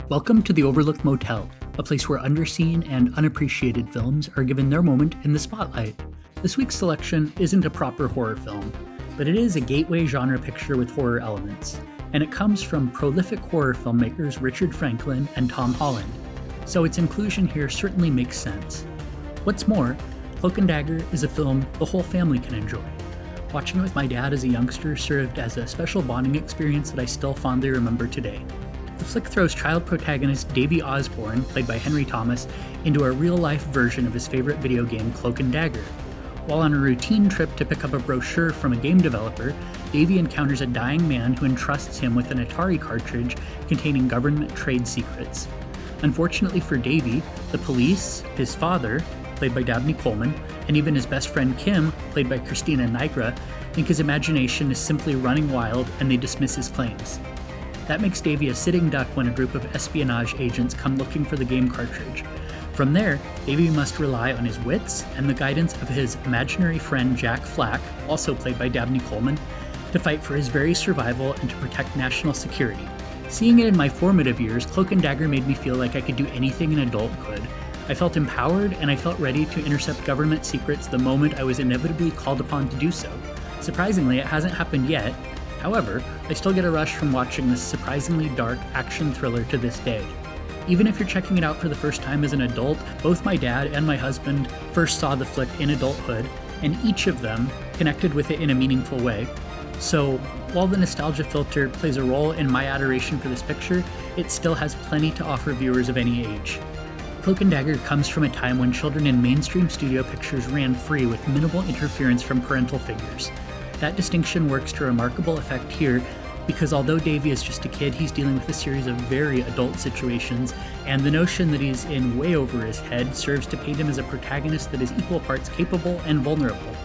Welcome to the Overlooked Motel, a place where underseen and unappreciated films are given their moment in the spotlight. This week's selection isn't a proper horror film, but it is a gateway genre picture with horror elements, and it comes from prolific horror filmmakers Richard Franklin and Tom Holland, so its inclusion here certainly makes sense. What's more, Cloak and Dagger is a film the whole family can enjoy. Watching it with my dad as a youngster served as a special bonding experience that I still fondly remember today. The flick throws child protagonist Davy Osborne, played by Henry Thomas, into a real-life version of his favorite video game, Cloak and Dagger. While on a routine trip to pick up a brochure from a game developer, Davy encounters a dying man who entrusts him with an Atari cartridge containing government trade secrets. Unfortunately for Davy, the police, his father, played by Dabney Coleman, and even his best friend Kim, played by Christina Nigra, think his imagination is simply running wild and they dismiss his claims. That makes Davy a sitting duck when a group of espionage agents come looking for the game cartridge. From there, Davy must rely on his wits and the guidance of his imaginary friend Jack Flack, also played by Dabney Coleman, to fight for his very survival and to protect national security. Seeing it in my formative years, Cloak and Dagger made me feel like I could do anything an adult could. I felt empowered, and I felt ready to intercept government secrets the moment I was inevitably called upon to do so. Surprisingly, it hasn't happened yet. However, I still get a rush from watching this surprisingly dark action thriller to this day. Even if you're checking it out for the first time as an adult, both my dad and my husband first saw the flick in adulthood, and each of them connected with it in a meaningful way. So, while the nostalgia filter plays a role in my adoration for this picture, it still has plenty to offer viewers of any age. Cloak and Dagger comes from a time when children in mainstream studio pictures ran free with minimal interference from parental figures. That distinction works to remarkable effect here because although Davy is just a kid, he's dealing with a series of very adult situations, and the notion that he's in way over his head serves to paint him as a protagonist that is equal parts capable and vulnerable.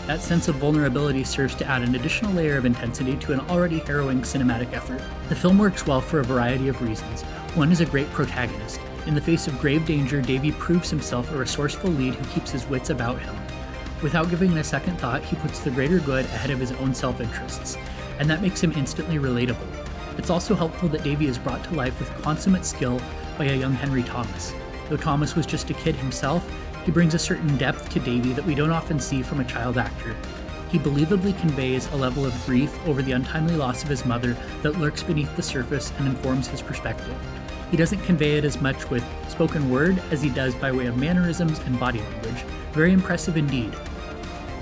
That sense of vulnerability serves to add an additional layer of intensity to an already harrowing cinematic effort. The film works well for a variety of reasons. One is a great protagonist. In the face of grave danger, Davy proves himself a resourceful lead who keeps his wits about him. Without giving it a second thought, he puts the greater good ahead of his own self-interests, and that makes him instantly relatable. It's also helpful that Davy is brought to life with consummate skill by a young Henry Thomas. Though Thomas was just a kid himself, he brings a certain depth to Davy that we don't often see from a child actor. He believably conveys a level of grief over the untimely loss of his mother that lurks beneath the surface and informs his perspective. He doesn't convey it as much with spoken word as he does by way of mannerisms and body language. Very impressive indeed.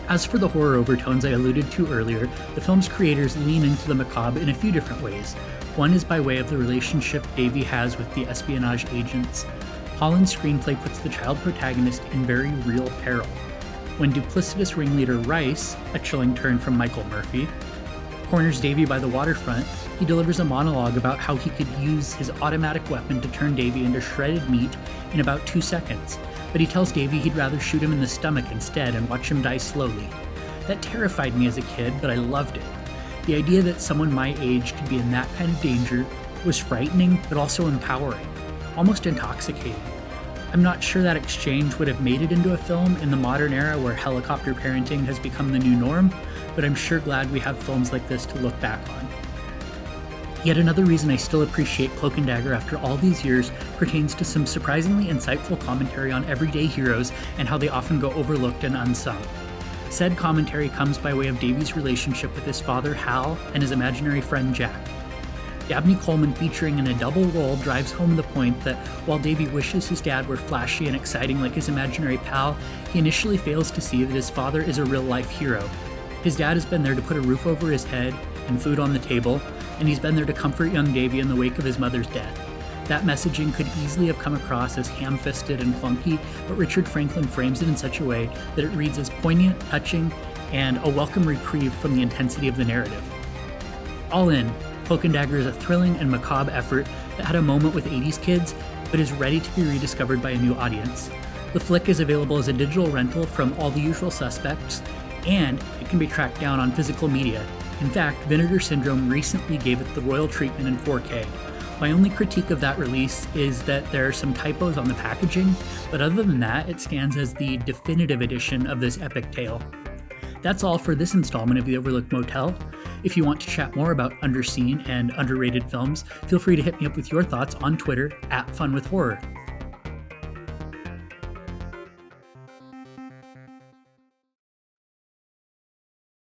As for the horror overtones I alluded to earlier, the film's creators lean into the macabre in a few different ways. One is by way of the relationship Davy has with the espionage agents. Holland's screenplay puts the child protagonist in very real peril. When duplicitous ringleader Rice, a chilling turn from Michael Murphy, corners Davy by the waterfront, he delivers a monologue about how he could use his automatic weapon to turn Davy into shredded meat in about 2 seconds, but he tells Davy he'd rather shoot him in the stomach instead and watch him die slowly. That terrified me as a kid, but I loved it. The idea that someone my age could be in that kind of danger was frightening, but also empowering, almost intoxicating. I'm not sure that exchange would have made it into a film in the modern era where helicopter parenting has become the new norm, but I'm sure glad we have films like this to look back on. Yet another reason I still appreciate Cloak and Dagger after all these years pertains to some surprisingly insightful commentary on everyday heroes and how they often go overlooked and unsung. Said commentary comes by way of Davy's relationship with his father Hal and his imaginary friend Jack. Dabney Coleman, featuring in a double role, drives home the point that while Davy wishes his dad were flashy and exciting like his imaginary pal, he initially fails to see that his father is a real-life hero. His dad has been there to put a roof over his head and food on the table, and he's been there to comfort young Davy in the wake of his mother's death. That messaging could easily have come across as ham-fisted and clunky, but Richard Franklin frames it in such a way that it reads as poignant, touching, and a welcome reprieve from the intensity of the narrative. All in, Cloak and Dagger is a thrilling and macabre effort that had a moment with 80s kids, but is ready to be rediscovered by a new audience. The flick is available as a digital rental from all the usual suspects, and it can be tracked down on physical media. In fact, Vinegar Syndrome recently gave it the royal treatment in 4K. My only critique of that release is that there are some typos on the packaging, but other than that, it stands as the definitive edition of this epic tale. That's all for this installment of the Overlooked Motel. If you want to chat more about underseen and underrated films, feel free to hit me up with your thoughts on Twitter @FunWithHorror.